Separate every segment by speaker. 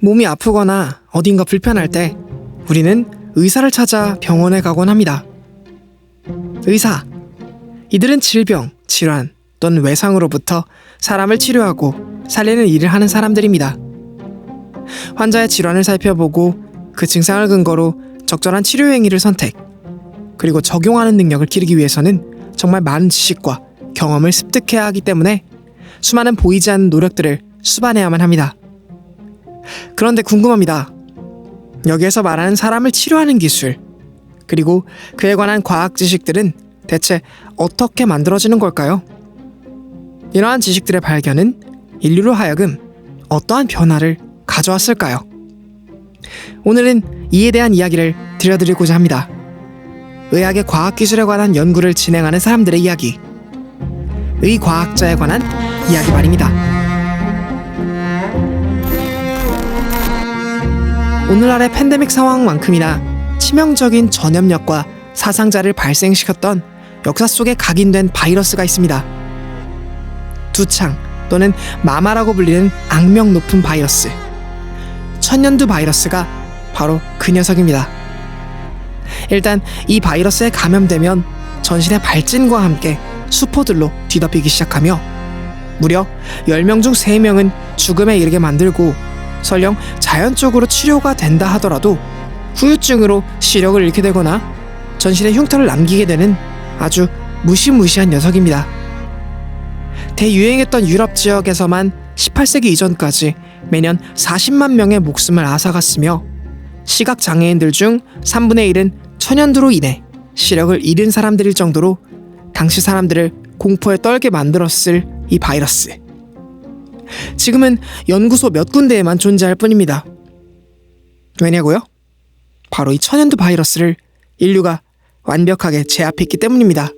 Speaker 1: 몸이 아프거나 어딘가 불편할 때 우리는 의사를 찾아 병원에 가곤 합니다. 의사, 이들은 질병, 질환 또는 외상으로부터 사람을 치료하고 살리는 일을 하는 사람들입니다. 환자의 질환을 살펴보고 그 증상을 근거로 적절한 치료 행위를 선택, 그리고 적용하는 능력을 기르기 위해서는 정말 많은 지식과 경험을 습득해야 하기 때문에 수많은 보이지 않는 노력들을 수반해야만 합니다. 그런데 궁금합니다. 여기에서 말하는 사람을 치료하는 기술, 그리고 그에 관한 과학 지식들은 대체 어떻게 만들어지는 걸까요? 이러한 지식들의 발견은 인류로 하여금 어떠한 변화를 가져왔을까요? 오늘은 이에 대한 이야기를 들려드리고자 합니다. 의학의 과학기술에 관한 연구를 진행하는 사람들의 이야기, 의과학자에 관한 이야기 말입니다. 오늘날의 팬데믹 상황만큼이나 치명적인 전염력과 사상자를 발생시켰던 역사 속에 각인된 바이러스가 있습니다. 두창 또는 마마라고 불리는 악명 높은 바이러스, 천연두 바이러스가 바로 그 녀석입니다. 일단 이 바이러스에 감염되면 전신의 발진과 함께 수포들로 뒤덮이기 시작하며 무려 10명 중 3명은 죽음에 이르게 만들고, 설령 자연적으로 치료가 된다 하더라도 후유증으로 시력을 잃게 되거나 전신에 흉터를 남기게 되는 아주 무시무시한 녀석입니다. 대유행했던 유럽 지역에서만 18세기 이전까지 매년 40만 명의 목숨을 앗아갔으며 시각장애인들 중 3분의 1은 천연두로 인해 시력을 잃은 사람들일 정도로 당시 사람들을 공포에 떨게 만들었을 이 바이러스. 지금은 연구소 몇 군데에만 존재할 뿐입니다. 왜냐고요? 바로 이 천연두 바이러스를 인류가 완벽하게 제압했기 때문입니다.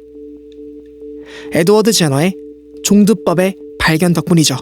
Speaker 1: 에드워드 제너의 종두법의 발견 덕분이죠.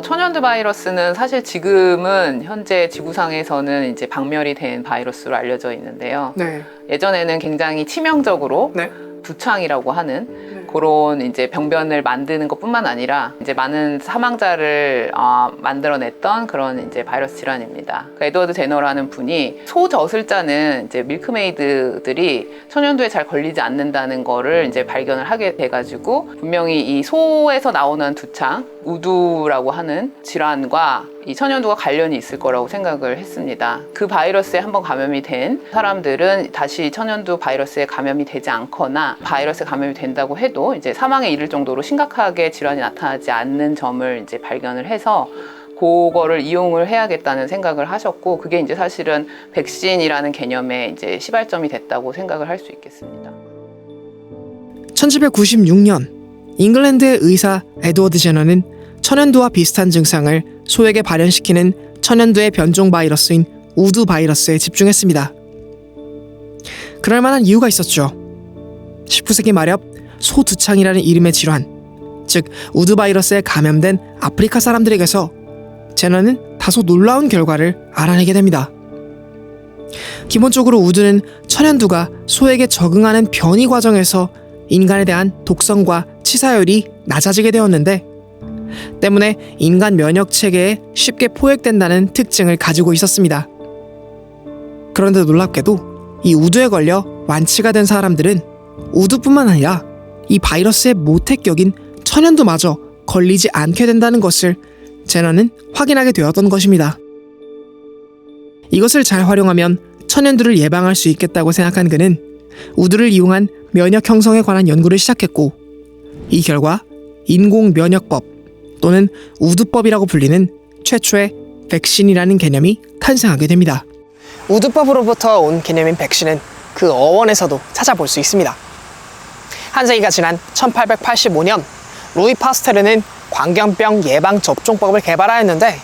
Speaker 2: 천연두 바이러스는 사실 지금은 현재 지구상에서는 이제 박멸이 된 바이러스로 알려져 있는데요.
Speaker 1: 네.
Speaker 2: 예전에는 굉장히 치명적으로
Speaker 1: 네.
Speaker 2: 두창이라고 하는 그런 이제 병변을 만드는 것뿐만 아니라 이제 많은 사망자를 만들어냈던 그런 이제 바이러스 질환입니다. 에드워드 제너라는 분이 소저술자는 이제 밀크메이드들이 천연두에 잘 걸리지 않는다는 거를 이제 발견을 하게 돼가지고 분명히 이 소에서 나오는 두창, 우두라고 하는 질환과 이 천연두가 관련이 있을 거라고 생각을 했습니다. 그 바이러스에 한번 감염이 된 사람들은 다시 천연두 바이러스에 감염이 되지 않거나 바이러스에 감염이 된다고 해도 이제 사망에 이를 정도로 심각하게 질환이 나타나지 않는 점을 이제 발견을 해서 그거를 이용을 해야겠다는 생각을 하셨고, 그게 이제 사실은 백신이라는 개념의 이제 시발점이 됐다고 생각을 할 수 있겠습니다.
Speaker 1: 1796년 잉글랜드의 의사 에드워드 제너는 천연두와 비슷한 증상을 소에게 발현시키는 천연두의 변종 바이러스인 우두 바이러스에 집중했습니다. 그럴 만한 이유가 있었죠. 19세기 말엽 소두창이라는 이름의 질환, 즉 우두 바이러스에 감염된 아프리카 사람들에게서 제너는 다소 놀라운 결과를 알아내게 됩니다. 기본적으로 우두는 천연두가 소에게 적응하는 변이 과정에서 인간에 대한 독성과 치사율이 낮아지게 되었는데, 때문에 인간 면역 체계에 쉽게 포획된다는 특징을 가지고 있었습니다. 그런데 놀랍게도 이 우두에 걸려 완치가 된 사람들은 우두뿐만 아니라 이 바이러스의 모택격인 천연두마저 걸리지 않게 된다는 것을 제너는 확인하게 되었던 것입니다. 이것을 잘 활용하면 천연두를 예방할 수 있겠다고 생각한 그는 우두를 이용한 면역 형성에 관한 연구를 시작했고, 이 결과 인공면역법 또는 우두법이라고 불리는 최초의 백신이라는 개념이 탄생하게 됩니다. 우두법으로부터 온 개념인 백신은 그 어원에서도 찾아볼 수 있습니다. 한 세기가 지난 1885년 루이 파스테르는 광견병 예방 접종법을 개발하였는데,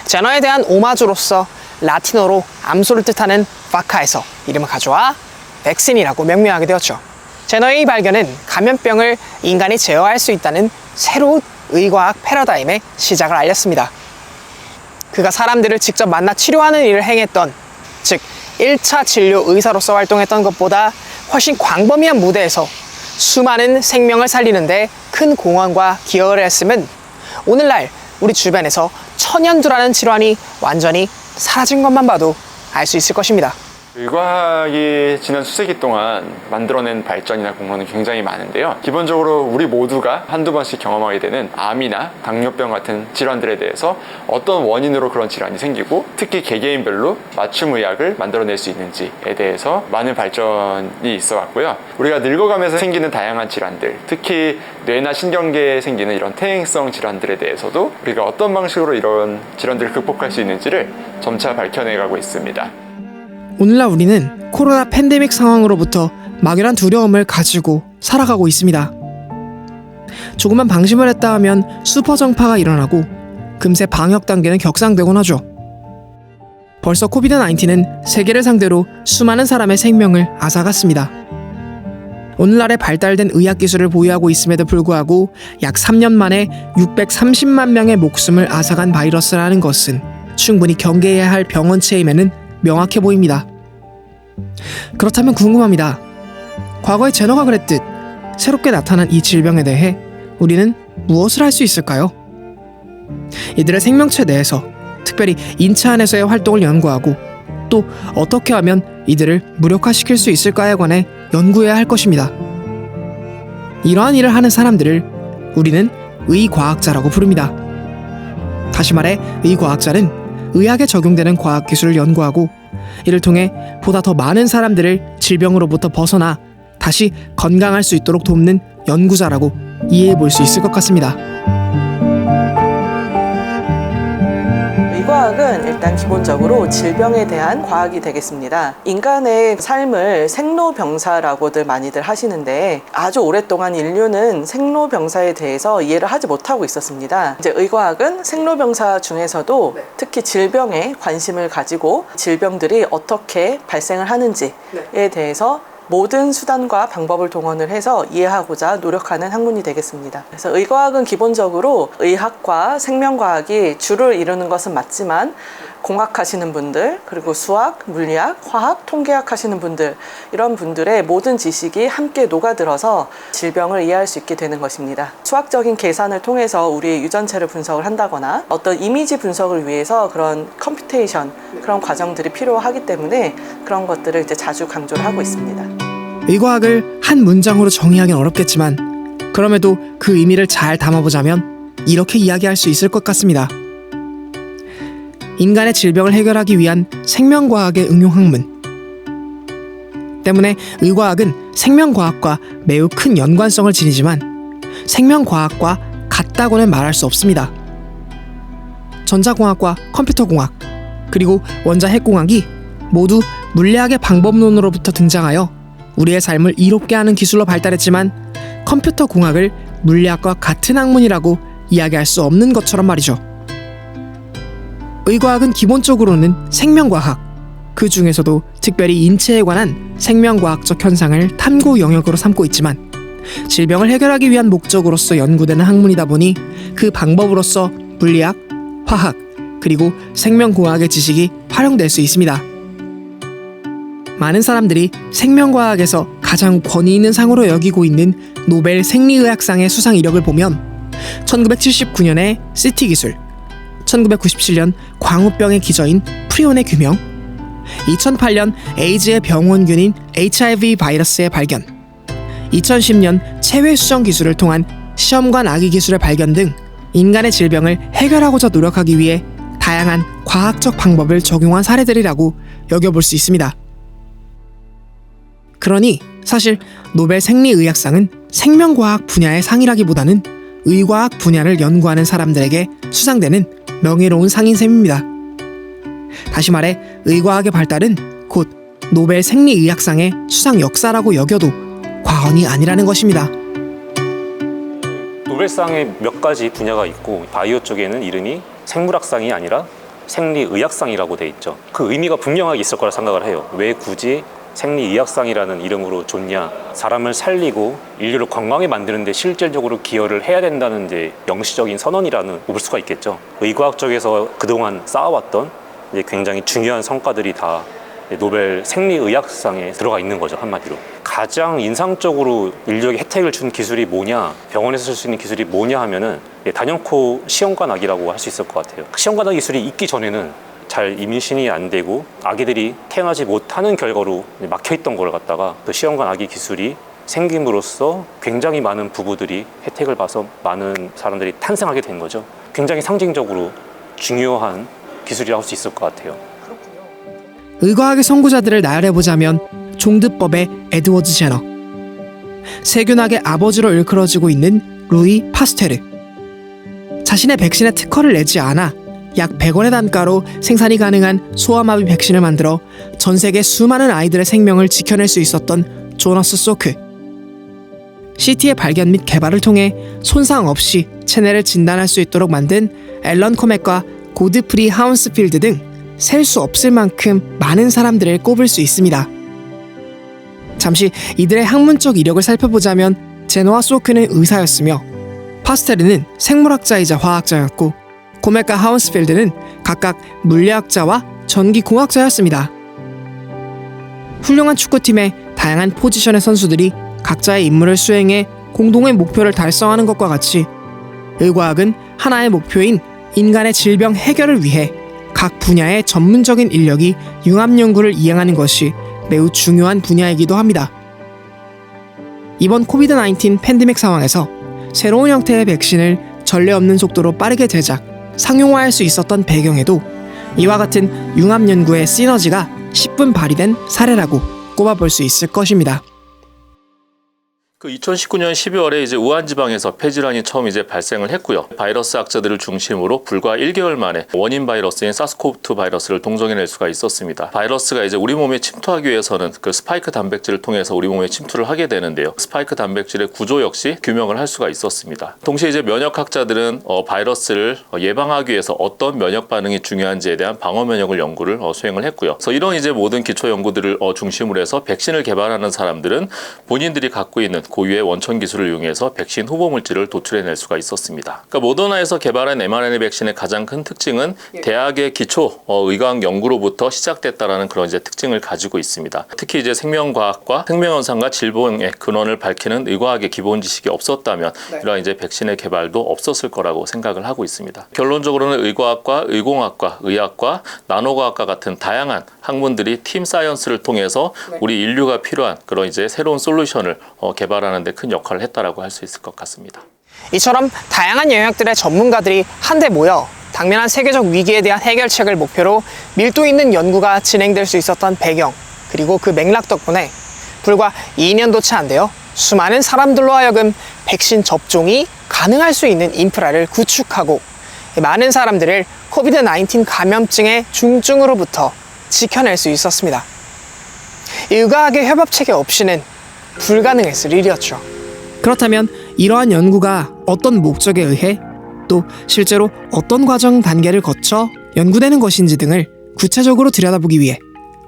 Speaker 1: 제너에 대한 오마주로서 라틴어로 암소를 뜻하는 바카에서 이름을 가져와 백신이라고 명명하게 되었죠. 제너의 이 발견은 감염병을 인간이 제어할 수 있다는 새로운 의과학 패러다임의 시작을 알렸습니다. 그가 사람들을 직접 만나 치료하는 일을 행했던, 즉 1차 진료 의사로서 활동했던 것보다 훨씬 광범위한 무대에서 수많은 생명을 살리는데 큰 공헌과 기여를 했음은 오늘날 우리 주변에서 천연두라는 질환이 완전히 사라진 것만 봐도 알 수 있을 것입니다.
Speaker 3: 의과학이 지난 수세기 동안 만들어낸 발전이나 공로는 굉장히 많은데요. 기본적으로 우리 모두가 한두 번씩 경험하게 되는 암이나 당뇨병 같은 질환들에 대해서 어떤 원인으로 그런 질환이 생기고 특히 개개인별로 맞춤 의학을 만들어낼 수 있는지에 대해서 많은 발전이 있어 왔고요. 우리가 늙어가면서 생기는 다양한 질환들, 특히 뇌나 신경계에 생기는 이런 퇴행성 질환들에 대해서도 우리가 어떤 방식으로 이런 질환들을 극복할 수 있는지를 점차 밝혀내가고 있습니다.
Speaker 1: 오늘날 우리는 코로나 팬데믹 상황으로부터 막연한 두려움을 가지고 살아가고 있습니다. 조금만 방심을 했다 하면 슈퍼 전파가 일어나고 금세 방역 단계는 격상되곤 하죠. 벌써 코비드-19는 세계를 상대로 수많은 사람의 생명을 앗아갔습니다. 오늘날에 발달된 의학기술을 보유하고 있음에도 불구하고 약 3년 만에 630만 명의 목숨을 앗아간 바이러스라는 것은 충분히 경계해야 할 병원체임에는 명확해 보입니다. 그렇다면 궁금합니다. 과거에 제너가 그랬듯 새롭게 나타난 이 질병에 대해 우리는 무엇을 할 수 있을까요? 이들의 생명체 내에서 특별히 인체 안에서의 활동을 연구하고 또 어떻게 하면 이들을 무력화시킬 수 있을까에 관해 연구해야 할 것입니다. 이러한 일을 하는 사람들을 우리는 의과학자라고 부릅니다. 다시 말해 의과학자는 의학에 적용되는 과학기술을 연구하고 이를 통해 보다 더 많은 사람들을 질병으로부터 벗어나 다시 건강할 수 있도록 돕는 연구자라고 이해해 볼 수 있을 것 같습니다.
Speaker 4: 의과학은 일단 기본적으로 질병에 대한 과학이 되겠습니다. 인간의 삶을 생로병사라고들 많이들 하시는데 아주 오랫동안 인류는 생로병사에 대해서 이해를 하지 못하고 있었습니다. 이제 의과학은 생로병사 중에서도 특히 질병에 관심을 가지고 질병들이 어떻게 발생을 하는지에 대해서 모든 수단과 방법을 동원을 해서 이해하고자 노력하는 학문이 되겠습니다. 그래서 의과학은 기본적으로 의학과 생명과학이 주를 이루는 것은 맞지만 공학하시는 분들, 그리고 수학, 물리학, 화학, 통계학 하시는 분들, 이런 분들의 모든 지식이 함께 녹아들어서 질병을 이해할 수 있게 되는 것입니다. 수학적인 계산을 통해서 우리의 유전체를 분석을 한다거나 어떤 이미지 분석을 위해서 그런 컴퓨테이션, 그런 과정들이 필요하기 때문에 그런 것들을 이제 자주 강조를 하고 있습니다.
Speaker 1: 의과학을 한 문장으로 정의하기는 어렵겠지만 그럼에도 그 의미를 잘 담아보자면 이렇게 이야기할 수 있을 것 같습니다. 인간의 질병을 해결하기 위한 생명과학의 응용학문. 때문에 의과학은 생명과학과 매우 큰 연관성을 지니지만 생명과학과 같다고는 말할 수 없습니다. 전자공학과 컴퓨터공학, 그리고 원자핵공학이 모두 물리학의 방법론으로부터 등장하여 우리의 삶을 이롭게 하는 기술로 발달했지만 컴퓨터공학을 물리학과 같은 학문이라고 이야기할 수 없는 것처럼 말이죠. 의과학은 기본적으로는 생명과학, 그 중에서도 특별히 인체에 관한 생명과학적 현상을 탐구 영역으로 삼고 있지만 질병을 해결하기 위한 목적으로서 연구되는 학문이다 보니 그 방법으로서 물리학, 화학, 그리고 생명공학의 지식이 활용될 수 있습니다. 많은 사람들이 생명과학에서 가장 권위 있는 상으로 여기고 있는 노벨 생리의학상의 수상 이력을 보면 1979년에 CT 기술, 1997년 광우병의 기저인 프리온의 규명, 2008년 에이즈의 병원균인 HIV 바이러스의 발견, 2010년 체외 수정 기술을 통한 시험관 아기 기술의 발견 등 인간의 질병을 해결하고자 노력하기 위해 다양한 과학적 방법을 적용한 사례들이라고 여겨볼 수 있습니다. 그러니 사실 노벨 생리의학상은 생명과학 분야의 상이라기보다는 의과학 분야를 연구하는 사람들에게 수상되는 명예로운 상인 셈입니다. 다시 말해 의과학의 발달은 곧 노벨 생리의학상의 수상 역사라고 여겨도 과언이 아니라는 것입니다.
Speaker 5: 노벨상에 몇 가지 분야가 있고 바이오 쪽에는 이름이 생물학상이 아니라 생리의학상이라고 돼 있죠. 그 의미가 분명하게 있을 거라 생각을 해요. 왜 굳이 생리의학상이라는 이름으로 줬냐, 사람을 살리고 인류를 건강하게 만드는 데 실질적으로 기여를 해야 된다는 이제 명시적인 선언이라는 볼 수가 있겠죠. 의과학 쪽에서 그동안 쌓아왔던 이제 굉장히 중요한 성과들이 다 노벨 생리의학상에 들어가 있는 거죠, 한마디로. 가장 인상적으로 인류에게 혜택을 준 기술이 뭐냐, 병원에서 쓸 수 있는 기술이 뭐냐 하면은 단연코 시험관악이라고 할 수 있을 것 같아요. 시험관악 기술이 있기 전에는 잘 임신이 안 되고 아기들이 태어나지 못하는 결과로 막혀있던 걸 갖다가 그 시험관악의 기술이 생김으로써 굉장히 많은 부부들이 혜택을 봐서 많은 사람들이 탄생하게 된 거죠. 굉장히 상징적으로 중요한 기술이라고 할 수 있을 것 같아요.
Speaker 1: 의과학의 선구자들을 나열해보자면 종드법의 에드워드 제너, 세균학의 아버지로 일컬어지고 있는 루이 파스테르, 자신의 백신에 특허를 내지 않아 약 100원의 단가로 생산이 가능한 소아마비 백신을 만들어 전 세계 수많은 아이들의 생명을 지켜낼 수 있었던 조너스 소크, CT의 발견 및 개발을 통해 손상 없이 체내를 진단할 수 있도록 만든 앨런 코맥과 고드프리 하운스필드 등 셀 수 없을 만큼 많은 사람들을 꼽을 수 있습니다. 잠시 이들의 학문적 이력을 살펴보자면 제노와 소크는 의사였으며 파스테르는 생물학자이자 화학자였고 코맥과 하운스필드는 각각 물리학자와 전기공학자였습니다. 훌륭한 축구팀의 다양한 포지션의 선수들이 각자의 임무를 수행해 공동의 목표를 달성하는 것과 같이 의과학은 하나의 목표인 인간의 질병 해결을 위해 각 분야의 전문적인 인력이 융합 연구를 이행하는 것이 매우 중요한 분야이기도 합니다. 이번 코비드-19 팬데믹 상황에서 새로운 형태의 백신을 전례 없는 속도로 빠르게 제작, 상용화할 수 있었던 배경에도 이와 같은 융합 연구의 시너지가 10분 발휘된 사례라고 꼽아볼 수 있을 것입니다.
Speaker 6: 그 2019년 12월에 이제 우한 지방에서 폐질환이 처음 이제 발생을 했고요. 바이러스 학자들을 중심으로 불과 1개월 만에 원인 바이러스인 사스코브2 바이러스를 동정해낼 수가 있었습니다. 바이러스가 이제 우리 몸에 침투하기 위해서는 그 스파이크 단백질을 통해서 우리 몸에 침투를 하게 되는데요. 스파이크 단백질의 구조 역시 규명을 할 수가 있었습니다. 동시에 이제 면역학자들은 바이러스를 예방하기 위해서 어떤 면역 반응이 중요한지에 대한 방어 면역을 연구를 수행을 했고요. 그래서 이런 이제 모든 기초 연구들을 중심으로 해서 백신을 개발하는 사람들은 본인들이 갖고 있는 고유의 원천 기술을 이용해서 백신 후보 물질을 도출해낼 수가 있었습니다. 그러니까 모더나에서 개발한 mRNA 백신의 가장 큰 특징은 대학의 기초 의과학 연구로부터 시작됐다라는 그런 이제 특징을 가지고 있습니다. 특히 이제 생명과학과 생명현상과 질병의 근원을 밝히는 의과학의 기본 지식이 없었다면 이러한 이제 백신의 개발도 없었을 거라고 생각을 하고 있습니다. 결론적으로는 의과학과 의공학과 의학과 나노과학과 같은 다양한 학문들이 팀 사이언스를 통해서 우리 인류가 필요한 그런 이제 새로운 솔루션을 개발하는 데 큰 역할을 했다라고 할 수 있을 것 같습니다.
Speaker 1: 이처럼 다양한 영역들의 전문가들이 한데 모여 당면한 세계적 위기에 대한 해결책을 목표로 밀도 있는 연구가 진행될 수 있었던 배경, 그리고 그 맥락 덕분에 불과 2년도 채 안 되어 수많은 사람들로 하여금 백신 접종이 가능할 수 있는 인프라를 구축하고 많은 사람들을 코비드-19 감염증의 중증으로부터 지켜낼 수 있었습니다. 의과학의 협업체계 없이는 불가능했을 일이었죠. 그렇다면 이러한 연구가 어떤 목적에 의해 또 실제로 어떤 과정 단계를 거쳐 연구되는 것인지 등을 구체적으로 들여다보기 위해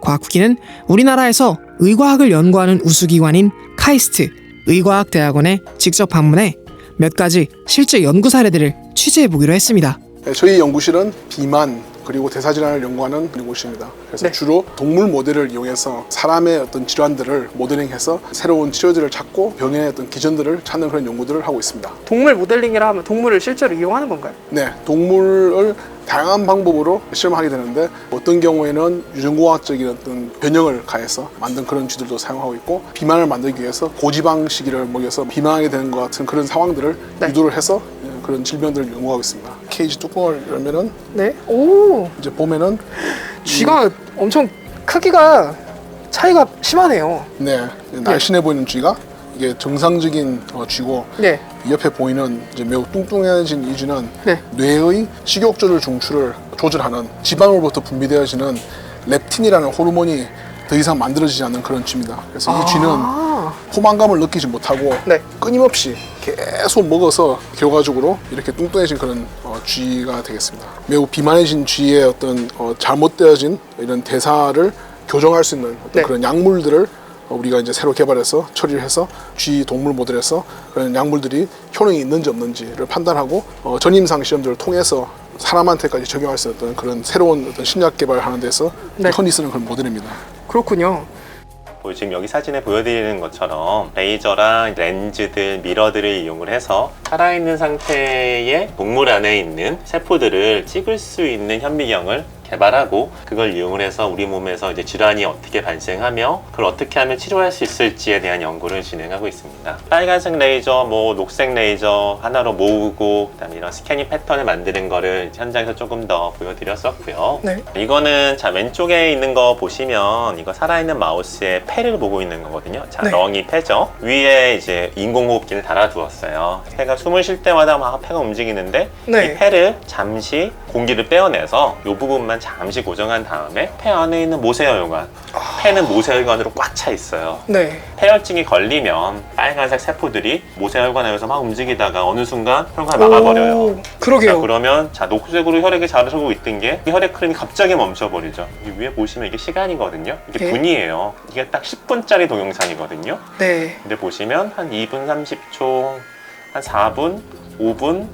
Speaker 1: 과학후기는 우리나라에서 의과학을 연구하는 우수기관인 카이스트 의과학대학원에 직접 방문해 몇 가지 실제 연구 사례들을 취재해보기로 했습니다.
Speaker 7: 저희 연구실은 비만 그리고 대사질환을 연구하는 곳입니다. 그래서 주로 동물 모델을 이용해서 사람의 어떤 질환들을 모델링해서 새로운 치료제를 찾고 병의 어떤 기전들을 찾는 그런 연구들을 하고 있습니다.
Speaker 8: 동물 모델링이라 하면 동물을 실제로 이용하는 건가요?
Speaker 7: 네, 동물을 다양한 방법으로 실험하게 되는데 어떤 경우에는 유전공학적인 어떤 변형을 가해서 만든 그런 쥐들도 사용하고 있고 비만을 만들기 위해서 고지방 시기를 먹여서 비만하게 되는 것 같은 그런 상황들을 유도를 해서 그런 질병들을 연구하고 있습니다. 케이지 뚜껑을 열면은
Speaker 8: 오,
Speaker 7: 이제 보면은
Speaker 8: 쥐가 엄청 크기가 차이가 심하네요.
Speaker 7: 네, 날씬해 보이는 쥐가 이게 정상적인 쥐고 이 옆에 보이는 이제 매우 뚱뚱해진 이 쥐는 뇌의 식욕조절 중추를 조절하는 지방으로부터 분비되어지는 렙틴이라는 호르몬이 더 이상 만들어지지 않는 그런 쥐입니다. 그래서 이 쥐는 포만감을 느끼지 못하고 끊임없이 계속 먹어서 결과적으로 이렇게 뚱뚱해진 그런 쥐가 되겠습니다. 매우 비만해진 쥐의 어떤 잘못되어진 이런 대사를 교정할 수 있는 어떤 그런 약물들을 우리가 이제 새로 개발해서 처리를 해서 쥐 동물 모델에서 그런 약물들이 효능이 있는지 없는지를 판단하고 전임상 시험들을 통해서 사람한테까지 적용할 수 있는 그런 새로운 어떤 신약 개발하는 데서 흔히 쓰는 그런 모델입니다.
Speaker 8: 그렇군요.
Speaker 9: 지금 여기 사진에 보여드리는 것처럼 레이저랑 렌즈들, 미러들을 이용을 해서 살아있는 상태의 동물 안에 있는 세포들을 찍을 수 있는 현미경을 개발하고 그걸 이용을 해서 우리 몸에서 이제 질환이 어떻게 발생하며 그걸 어떻게 하면 치료할 수 있을지에 대한 연구를 진행하고 있습니다. 빨간색 레이저, 녹색 레이저 하나로 모으고 그다음에 이런 스캐닝 패턴을 만드는 거를 현장에서 조금 더 보여드렸었고요.
Speaker 8: 네.
Speaker 9: 이거는 자 왼쪽에 있는 거 보시면 이거 살아있는 마우스의 폐를 보고 있는 거거든요. 자
Speaker 8: 네.
Speaker 9: 렁이 폐죠. 위에 이제 인공호흡기를 달아두었어요. 폐가 숨을 쉴 때마다 막 폐가 움직이는데
Speaker 8: 네.
Speaker 9: 이 폐를 잠시 공기를 빼어내서 이 부분만 잠시 고정한 다음에 폐 안에 있는 모세혈관, 폐는 모세혈관으로 꽉 차 있어요.
Speaker 8: 네.
Speaker 9: 폐혈증이 걸리면 빨간색 세포들이 모세혈관에서 막 움직이다가 어느 순간 혈관을 막아버려요.
Speaker 8: 오, 그러게요.
Speaker 9: 자, 그러면 녹색으로 혈액이 자르고 있던 게 혈액 흐름이 갑자기 멈춰버리죠. 이 위에 보시면 이게 시간이거든요. 이게
Speaker 8: 네.
Speaker 9: 분이에요. 이게 딱 10분짜리 동영상이거든요.
Speaker 8: 네.
Speaker 9: 근데 보시면 한 2분 30초, 한 4분, 5분,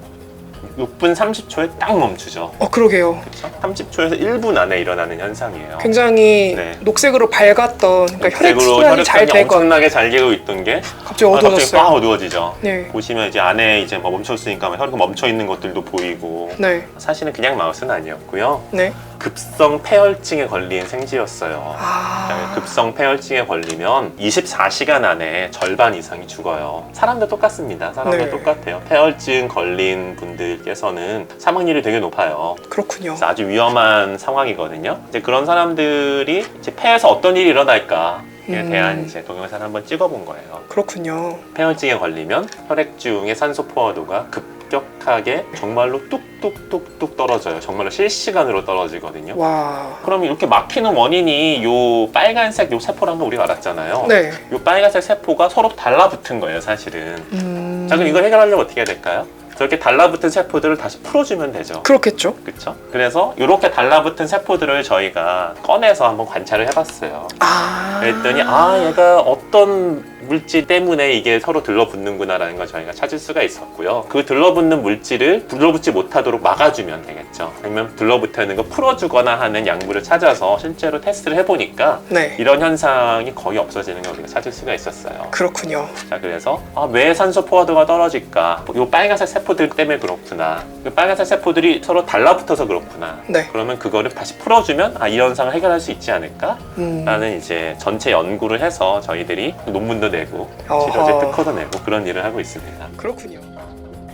Speaker 9: 6분 30초에 딱 멈추죠.
Speaker 8: 그러게요.
Speaker 9: 그렇죠? 30초에서 1분 안에 일어나는 현상이에요.
Speaker 8: 굉장히
Speaker 9: 네.
Speaker 8: 녹색으로 밝았던, 그러니까 혈액
Speaker 9: 녹색으로
Speaker 8: 순환이 잘
Speaker 9: 혈액순환이
Speaker 8: 되고
Speaker 9: 엄청나게 잘 되고 있던 게
Speaker 8: 갑자기
Speaker 9: 갑자기
Speaker 8: 어두워졌어요.
Speaker 9: 빡 어두워지죠.
Speaker 8: 네.
Speaker 9: 보시면 이제 안에 이제 멈췄으니까 혈액이 멈춰 있는 것들도 보이고
Speaker 8: 네.
Speaker 9: 사실은 그냥 마우스는 아니었고요.
Speaker 8: 네.
Speaker 9: 급성 폐혈증에 걸린 생쥐였어요.
Speaker 8: 아.
Speaker 9: 급성 폐혈증에 걸리면 24시간 안에 절반 이상이 죽어요. 사람도 똑같습니다. 사람도
Speaker 8: 네.
Speaker 9: 똑같아요. 폐혈증 걸린 분들께서는 사망률이 되게 높아요.
Speaker 8: 그렇군요.
Speaker 9: 그래서 아주 위험한 상황이거든요. 이제 그런 사람들이 이제 폐에서 어떤 일이 일어날까에 대한 이제 동영상을 한번 찍어본 거예요.
Speaker 8: 그렇군요.
Speaker 9: 폐혈증에 걸리면 혈액 중의 산소 포화도가 급격하게 정말로 뚝뚝뚝뚝 떨어져요. 정말로 실시간으로 떨어지거든요.
Speaker 8: 와.
Speaker 9: 그럼 이렇게 막히는 원인이 요 빨간색 요 세포라는 거 우리가 알았잖아요.
Speaker 8: 네.
Speaker 9: 요 빨간색 세포가 서로 달라붙은 거예요, 사실은. 자, 그럼 이걸 해결하려면 어떻게 해야 될까요? 저렇게 달라붙은 세포들을 다시 풀어주면 되죠.
Speaker 8: 그렇겠죠.
Speaker 9: 그렇죠? 그래서 이렇게 달라붙은 세포들을 저희가 꺼내서 한번 관찰을 해봤어요.
Speaker 8: 아.
Speaker 9: 그랬더니 얘가 어떤 물질 때문에 이게 서로 들러붙는구나라는 걸 저희가 찾을 수가 있었고요. 그 들러붙는 물질을 들러붙지 못하도록 막아주면 되겠죠. 아니면 들러붙어 있는 거 풀어주거나 하는 약물을 찾아서 실제로 테스트를 해보니까
Speaker 8: 네.
Speaker 9: 이런 현상이 거의 없어지는 걸 우리가 찾을 수가 있었어요.
Speaker 8: 그렇군요.
Speaker 9: 자, 그래서 왜 산소 포화도가 떨어질까? 이 빨간색 세포들 때문에 그렇구나. 그 빨간색 세포들이 서로 달라붙어서 그렇구나.
Speaker 8: 네.
Speaker 9: 그러면 그거를 다시 풀어주면 이 현상을 해결할 수 있지 않을까? 라는 이제 전체 연구를 해서 저희들이 논문도 내고 치료제
Speaker 8: 어허.
Speaker 9: 특허도 내고 그런 일을 하고 있습니다.
Speaker 8: 그렇군요.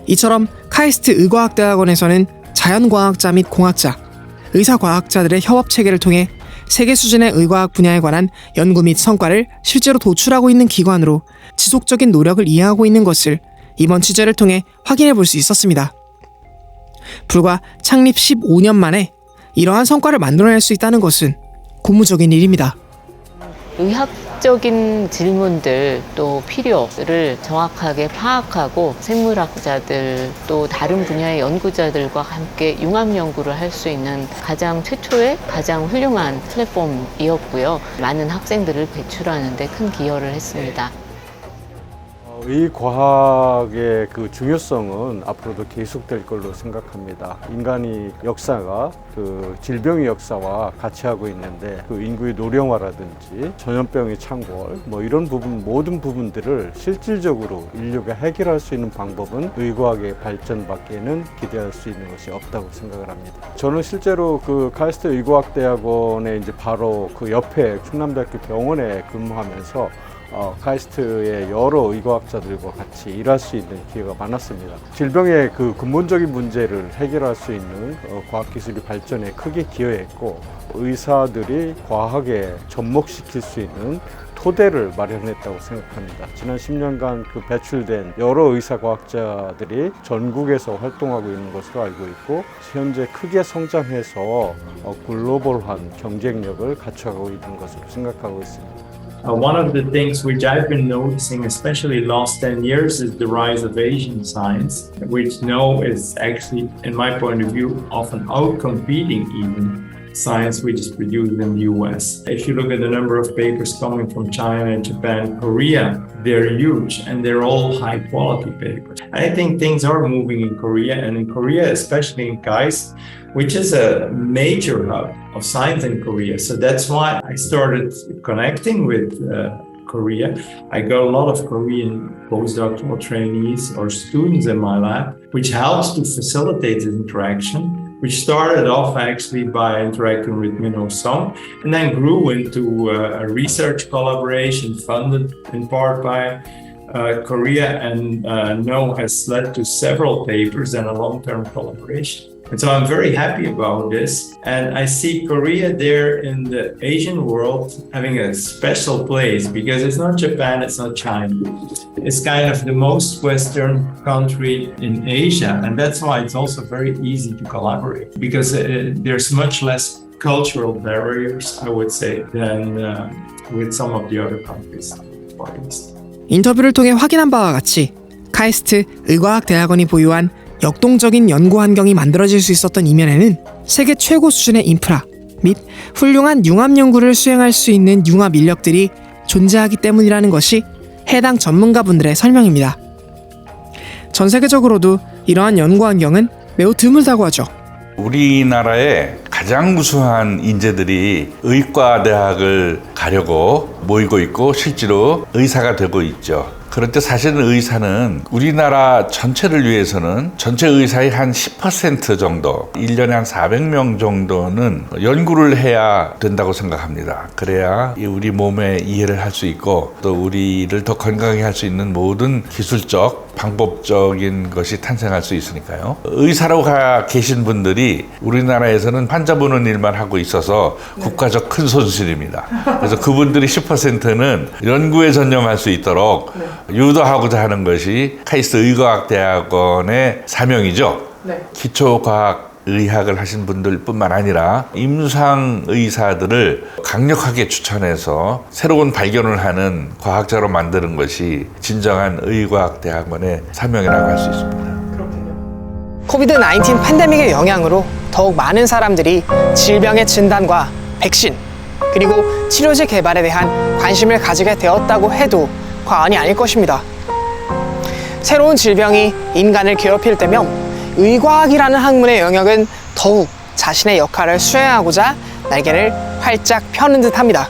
Speaker 1: 이처럼 카이스트 의과학대학원에서는 자연과학자 및 공학자, 의사과학자들의 협업 체계를 통해 세계 수준의 의과학 분야에 관한 연구 및 성과를 실제로 도출하고 있는 기관으로 지속적인 노력을 이해하고 있는 것을 이번 취재를 통해 확인해 볼 수 있었습니다. 불과 창립 15년 만에 이러한 성과를 만들어낼 수 있다는 것은 고무적인 일입니다.
Speaker 10: 의학적인 질문들 또 필요를 정확하게 파악하고 생물학자들 또 다른 분야의 연구자들과 함께 융합 연구를 할 수 있는 가장 최초의 가장 훌륭한 플랫폼이었고요. 많은 학생들을 배출하는 데 큰 기여를 했습니다.
Speaker 11: 이 과학의 그 중요성은 앞으로도 계속될 걸로 생각합니다. 인간이 역사가 그 질병의 역사와 같이 하고 있는데 그 인구의 노령화라든지 전염병의 창궐 이런 부분 모든 부분들을 실질적으로 인류가 해결할 수 있는 방법은 의과학의 발전밖에는 기대할 수 있는 것이 없다고 생각을 합니다. 저는 실제로 그 카이스트 의과학대학원에 이제 바로 그 옆에 충남대학교 병원에 근무하면서 카이스트의 여러 의과학자들과 같이 일할 수 있는 기회가 많았습니다. 질병의 그 근본적인 문제를 해결할 수 있는 과학기술이 발전에 크게 기여했고 의사들이 과학에 접목시킬 수 있는 토대를 마련했다고 생각합니다. 지난 10년간 그 배출된 여러 의사과학자들이 전국에서 활동하고 있는 것으로 알고 있고 현재 크게 성장해서 글로벌한 경쟁력을 갖춰가고 있는 것으로 생각하고 있습니다.
Speaker 12: One of the things which I've been noticing, especially last 10 years, is the rise of Asian science, which now is actually, in my point of view, often outcompeting even science which is produced in the US. If you look at the number of papers coming from China, Japan, Korea, they're huge and they're all high quality papers. I think things are moving in Korea, and in Korea, especially in KAIST, which is a major hub of science in Korea. So that's why I started connecting with Korea. I got a lot of Korean postdoctoral trainees or students in my lab, which helps to facilitate this interaction, which started off actually by interacting with Minho Song and then grew into a research collaboration funded in part by Korea, and No has led to several papers and a long-term collaboration. And so I'm very happy about this. And I see Korea there in the Asian world having a special place because it's not Japan, it's not China. It's kind of the most Western country in Asia. And that's why it's also very easy to collaborate because there's much less cultural barriers, I would say, than with some of the other countries. Far East.
Speaker 1: 인터뷰를 통해 확인한 바와 같이 카이스트 의과학대학원이 보유한 역동적인 연구 환경이 만들어질 수 있었던 이면에는 세계 최고 수준의 인프라 및 훌륭한 융합 연구를 수행할 수 있는 융합 인력들이 존재하기 때문이라는 것이 해당 전문가분들의 설명입니다. 전 세계적으로도 이러한 연구 환경은 매우 드물다고 하죠.
Speaker 13: 우리나라에 가장 우수한 인재들이 의과대학을 가려고 모이고 있고 실제로 의사가 되고 있죠. 그런데 사실은 의사는 우리나라 전체를 위해서는 전체 의사의 한 10% 정도, 1년에 한 400명 정도는 연구를 해야 된다고 생각합니다. 그래야 우리 몸의 이해를 할 수 있고 또 우리를 더 건강하게 할 수 있는 모든 기술적, 방법적인 것이 탄생할 수 있으니까요. 의사로 계신 분들이 우리나라에서는 환자 보는 일만 하고 있어서 국가적 큰 손실입니다. 그래서 그분들이 10%는 연구에 전념할 수 있도록 유도하고자 하는 것이 카이스트 의과학대학원의 사명이죠. 기초과학 의학을 하신 분들 뿐만 아니라 임상 의사들을 강력하게 추천해서 새로운 발견을 하는 과학자로 만드는 것이 진정한 의과학대학원의 사명이라고 할 수 있습니다.
Speaker 1: 코비드-19 팬데믹의 영향으로 더욱 많은 사람들이 질병의 진단과 백신, 그리고 치료제 개발에 대한 관심을 가지게 되었다고 해도 과언이 아닐 것입니다. 새로운 질병이 인간을 괴롭힐 때면 의과학이라는 학문의 영역은 더욱 자신의 역할을 수행하고자 날개를 활짝 펴는 듯합니다.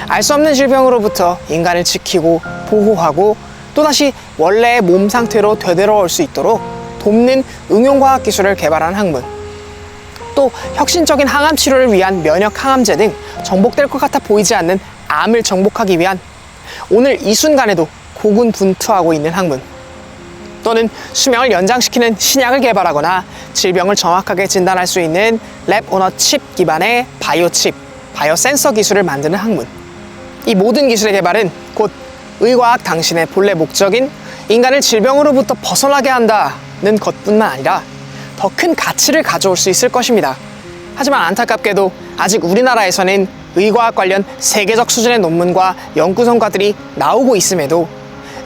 Speaker 1: 알 수 없는 질병으로부터 인간을 지키고 보호하고 또다시 원래의 몸 상태로 되돌아올 수 있도록 돕는 응용과학 기술을 개발한 학문, 또 혁신적인 항암 치료를 위한 면역 항암제 등 정복될 것 같아 보이지 않는 암을 정복하기 위한 오늘 이 순간에도 고군분투하고 있는 학문, 또는 수명을 연장시키는 신약을 개발하거나 질병을 정확하게 진단할 수 있는 랩-오너-칩 기반의 바이오칩, 바이오센서 기술을 만드는 학문. 이 모든 기술의 개발은 곧 의과학 당신의 본래 목적인 인간을 질병으로부터 벗어나게 한다는 것뿐만 아니라 더 큰 가치를 가져올 수 있을 것입니다. 하지만 안타깝게도 아직 우리나라에서는 의과학 관련 세계적 수준의 논문과 연구 성과들이 나오고 있음에도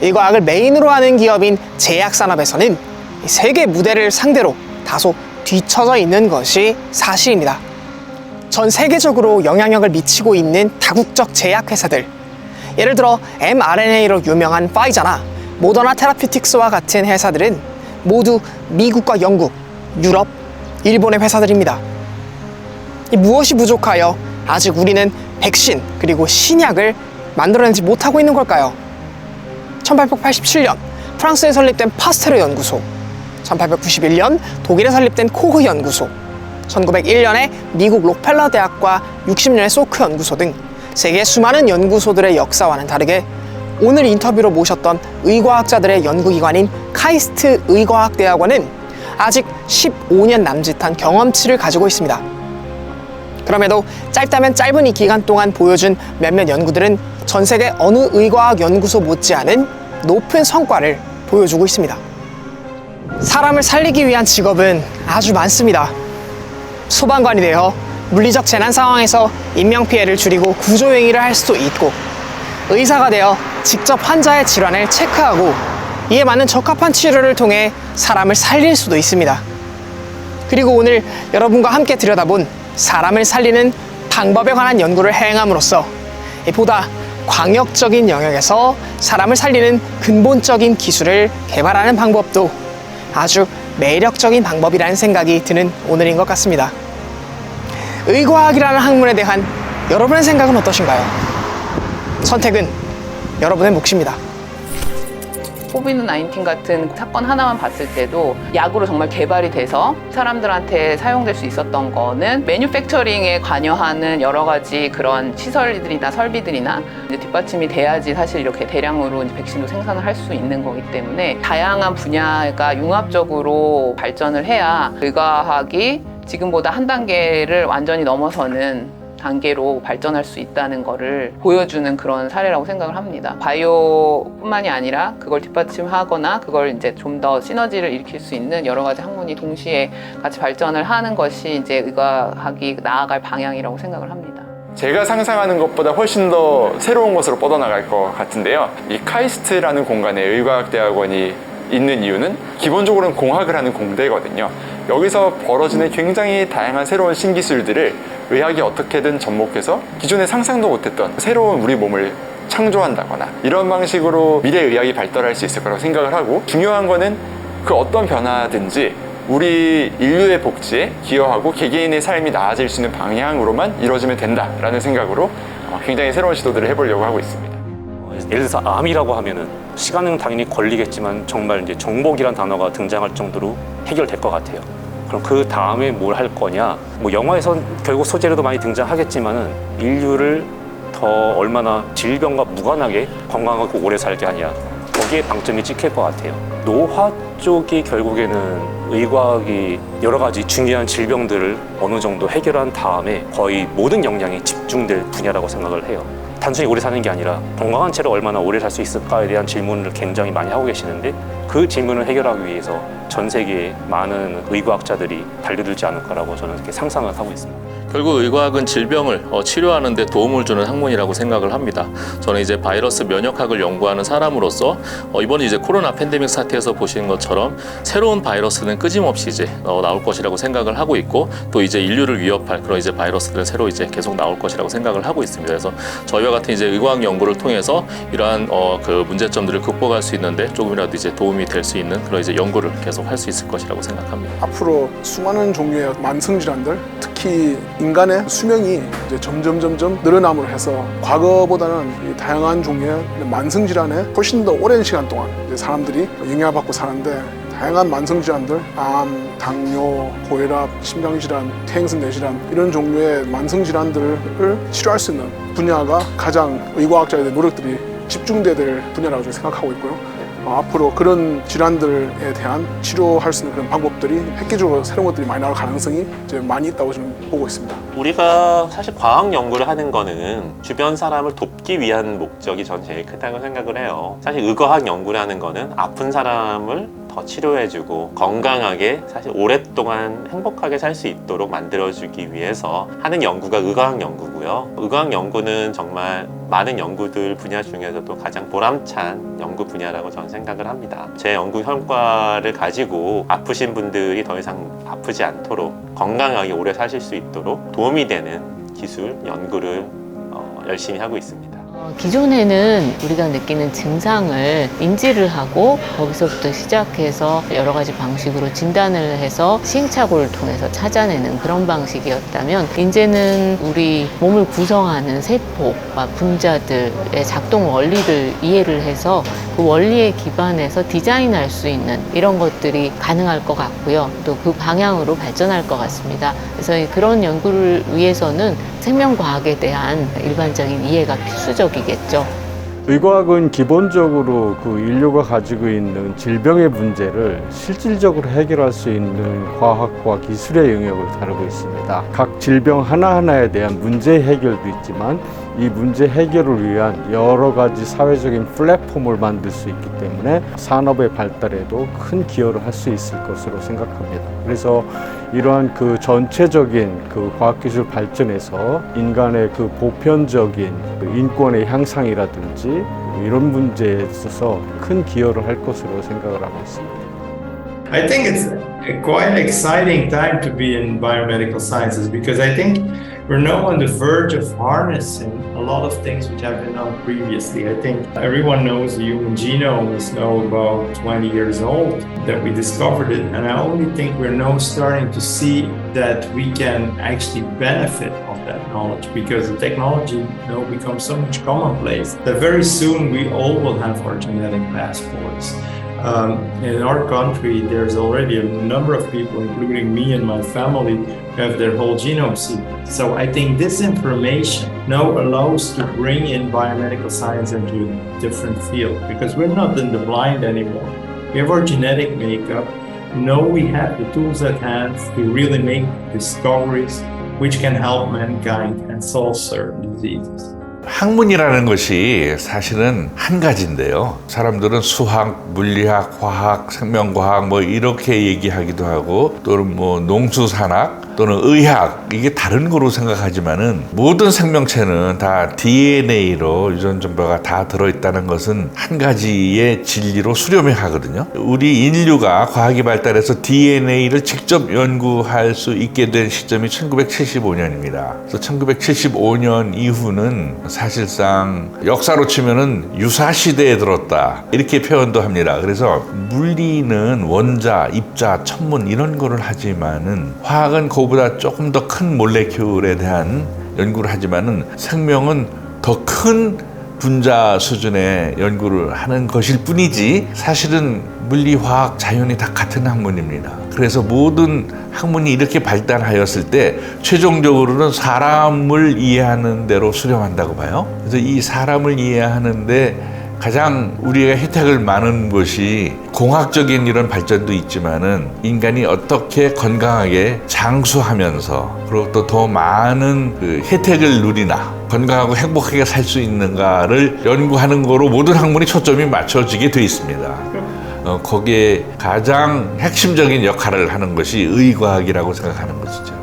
Speaker 1: 의과학을 메인으로 하는 기업인 제약산업에서는 세계 무대를 상대로 다소 뒤처져 있는 것이 사실입니다. 전 세계적으로 영향력을 미치고 있는 다국적 제약회사들, 예를 들어 mRNA로 유명한 파이자나 모더나 테라퓨틱스와 같은 회사들은 모두 미국과 영국, 유럽, 일본의 회사들입니다. 무엇이 부족하여 아직 우리는 백신 그리고 신약을 만들어내지 못하고 있는 걸까요? 1887년 프랑스에 설립된 파스테르 연구소, 1891년 독일에 설립된 코흐 연구소, 1901년에 미국 록펠러 대학과 60년의 소크 연구소 등 세계 수많은 연구소들의 역사와는 다르게 오늘 인터뷰로 모셨던 의과학자들의 연구기관인 카이스트 의과학대학원은 아직 15년 남짓한 경험치를 가지고 있습니다. 그럼에도 짧다면 짧은 이 기간 동안 보여준 몇몇 연구들은 전 세계 어느 의과학 연구소 못지않은 높은 성과를 보여주고 있습니다. 사람을 살리기 위한 직업은 아주 많습니다. 소방관이 되어 물리적 재난 상황에서 인명피해를 줄이고 구조행위를 할 수도 있고, 의사가 되어 직접 환자의 질환을 체크하고 이에 맞는 적합한 치료를 통해 사람을 살릴 수도 있습니다. 그리고 오늘 여러분과 함께 들여다본 사람을 살리는 방법에 관한 연구를 행함으로써 보다 광역적인 영역에서 사람을 살리는 근본적인 기술을 개발하는 방법도 아주 매력적인 방법이라는 생각이 드는 오늘인 것 같습니다. 의과학이라는 학문에 대한 여러분의 생각은 어떠신가요? 선택은 여러분의 몫입니다.
Speaker 2: 코비드-19 같은 사건 하나만 봤을 때도 약으로 정말 개발이 돼서 사람들한테 사용될 수 있었던 거는 매뉴팩처링에 관여하는 여러 가지 그런 시설들이나 설비들이나 이제 뒷받침이 돼야지 사실 이렇게 대량으로 이제 백신도 생산을 할 수 있는 거기 때문에 다양한 분야가 융합적으로 발전을 해야 의과학이 지금보다 한 단계를 완전히 넘어서는 단계로 발전할 수 있다는 거를 보여주는 그런 사례라고 생각을 합니다. 바이오뿐만이 아니라 그걸 뒷받침하거나 그걸 이제 좀 더 시너지를 일으킬 수 있는 여러 가지 학문이 동시에 같이 발전을 하는 것이 이제 의과학이 나아갈 방향이라고 생각을 합니다.
Speaker 3: 제가 상상하는 것보다 훨씬 더 새로운 것으로 뻗어나갈 것 같은데요. 이 카이스트라는 공간에 의과학대학원이 있는 이유는 기본적으로는 공학을 하는 공대거든요. 여기서 벌어지는 굉장히 다양한 새로운 신기술들을 의학이 어떻게든 접목해서 기존에 상상도 못했던 새로운 우리 몸을 창조한다거나 이런 방식으로 미래 의학이 발달할 수 있을 거라고 생각을 하고, 중요한 거는 그 어떤 변화든지 우리 인류의 복지에 기여하고 개개인의 삶이 나아질 수 있는 방향으로만 이루어지면 된다라는 생각으로 굉장히 새로운 시도들을 해보려고 하고 있습니다.
Speaker 5: 예를 들어서 암이라고 하면은 시간은 당연히 걸리겠지만 정말 이제 정복이란 단어가 등장할 정도로 해결될 것 같아요. 그럼 그 다음에 뭘 할 거냐? 뭐 영화에선 결국 소재로도 많이 등장하겠지만은 인류를 더 얼마나 질병과 무관하게 건강하고 오래 살게 하냐, 거기에 방점이 찍힐 것 같아요. 노화 쪽이 결국에는 의과학이 여러 가지 중요한 질병들을 어느 정도 해결한 다음에 거의 모든 역량이 집중될 분야라고 생각을 해요. 단순히 오래 사는 게 아니라 건강한 채로 얼마나 오래 살 수 있을까에 대한 질문을 굉장히 많이 하고 계시는데, 그 질문을 해결하기 위해서 전 세계에 많은 의과학자들이 달려들지 않을까라고 저는 이렇게 상상을 하고 있습니다.
Speaker 6: 결국 의과학은 질병을 치료하는 데 도움을 주는 학문이라고 생각을 합니다. 저는 이제 바이러스 면역학을 연구하는 사람으로서 이번에 이제 코로나 팬데믹 사태에서 보신 것처럼 새로운 바이러스는 끊임없이 이제 나올 것이라고 생각을 하고 있고, 또 이제 인류를 위협할 그런 이제 바이러스들은 새로 이제 계속 나올 것이라고 생각을 하고 있습니다. 그래서 저희와 같은 이제 의과학 연구를 통해서 이러한 그 문제점들을 극복할 수 있는데 조금이라도 이제 도움이 될 수 있는 그런 이제 연구를 계속 할 수 있을 것이라고 생각합니다.
Speaker 7: 앞으로 수많은 종류의 만성 질환들, 특히 인간의 수명이 이제 점점 늘어남으로 해서 과거보다는 이 다양한 종류의 만성 질환에 훨씬 더 오랜 시간 동안 이제 사람들이 영향을 받고 사는데, 다양한 만성 질환들, 암, 당뇨, 고혈압, 심장질환, 퇴행성 뇌질환, 이런 종류의 만성 질환들을 치료할 수 있는 분야가 가장 의과학자들의 노력들이 집중돼야 될 분야라고 저는 생각하고 있고요. 앞으로 그런 질환들에 대한 치료할 수 있는 그런 방법들이 획기적으로 새로운 것들이 많이 나올 가능성이 이제 많이 있다고 저는 보고 있습니다.
Speaker 9: 우리가 사실 과학 연구를 하는 거는 주변 사람을 돕기 위한 목적이 전 제일 크다고 생각을 해요. 사실 의과학 연구를 하는 거는 아픈 사람을 더 치료해주고 건강하게 사실 오랫동안 행복하게 살 수 있도록 만들어주기 위해서 하는 연구가 의과학 연구고요. 의과학 연구는 정말 많은 연구들 분야 중에서도 가장 보람찬 연구 분야라고 저는 생각을 합니다. 제 연구 성과를 가지고 아프신 분들이 더 이상 아프지 않도록 건강하게 오래 사실 수 있도록 도움이 되는 기술 연구를 열심히 하고 있습니다.
Speaker 10: 기존에는 우리가 느끼는 증상을 인지를 하고 거기서부터 시작해서 여러 가지 방식으로 진단을 해서 시행착오를 통해서 찾아내는 그런 방식이었다면, 이제는 우리 몸을 구성하는 세포와 분자들의 작동 원리를 이해를 해서 그 원리에 기반해서 디자인할 수 있는 이런 것들이 가능할 것 같고요. 또 그 방향으로 발전할 것 같습니다. 그래서 그런 연구를 위해서는 생명과학에 대한 일반적인 이해가 필수적이겠죠.
Speaker 11: 의과학은 기본적으로 그 인류가 가지고 있는 질병의 문제를 실질적으로 해결할 수 있는 과학과 기술의 영역을 다루고 있습니다. 각 질병 하나하나에 대한 문제 해결도 있지만 이 문제 해결을 위한 여러 가지 사회적인 플랫폼을 만들 수 있기 때문에 산업의 발달에도 큰 기여를 할 수 있을 것으로 생각합니다. 그래서 이러한 그 전체적인 그 과학기술 발전에서 인간의 그 보편적인 그 인권의 향상이라든지 이런 문제에 있어서 큰 기여를 할 것으로 생각을 하고 있습니다.
Speaker 12: I think it's a quite exciting time to be in biomedical sciences because I think we're now on the verge of harnessing a lot of things which have been done previously. I think everyone knows the human genome is now about 20 years old that we discovered it, and I only think we're now starting to see that we can actually benefit of that knowledge because the technology now becomes so much commonplace that very soon we all will have our genetic passports. In our country, there's already a number of people, including me and my family, who have their whole genome sequenced. So I think this information now allows to bring in biomedical science into a different field because we're not in the blind anymore. We have our genetic makeup. Now we have the tools at hand to really make discoveries which can help mankind and solve certain diseases.
Speaker 13: 학문이라는 것이 사실은 한 가지인데요. 사람들은 수학, 물리학, 화학, 생명과학 뭐 이렇게 얘기하기도 하고 또는 뭐 농수산학 또는 의학 이게 다른 거로 생각하지만은 모든 생명체는 다 DNA로 유전 정보가 다 들어있다는 것은 한 가지의 진리로 수렴해 가거든요. 우리 인류가 과학이 발달해서 DNA를 직접 연구할 수 있게 된 시점이 1975년입니다. 그래서 1975년 이후는 사실상 역사로 치면은 유사 시대에 들었다 이렇게 표현도 합니다. 그래서 물리는 원자, 입자, 천문 이런 거를 하지만은 화학은 그보다 조금 더 큰 몰레큘에 대한 연구를 하지만은 생명은 더 큰 분자 수준의 연구를 하는 것일 뿐이지 사실은 물리, 화학, 자연이 다 같은 학문입니다. 그래서 모든 학문이 이렇게 발달하였을 때 최종적으로는 사람을 이해하는 대로 수렴한다고 봐요. 그래서 이 사람을 이해하는데 가장 우리가 혜택을 많은 것이 공학적인 이런 발전도 있지만은 인간이 어떻게 건강하게 장수하면서 그리고 또 더 많은 그 혜택을 누리나 건강하고 행복하게 살 수 있는가를 연구하는 거로 모든 학문이 초점이 맞춰지게 돼 있습니다. 거기에 가장 핵심적인 역할을 하는 것이 의과학이라고 생각하는 것이죠.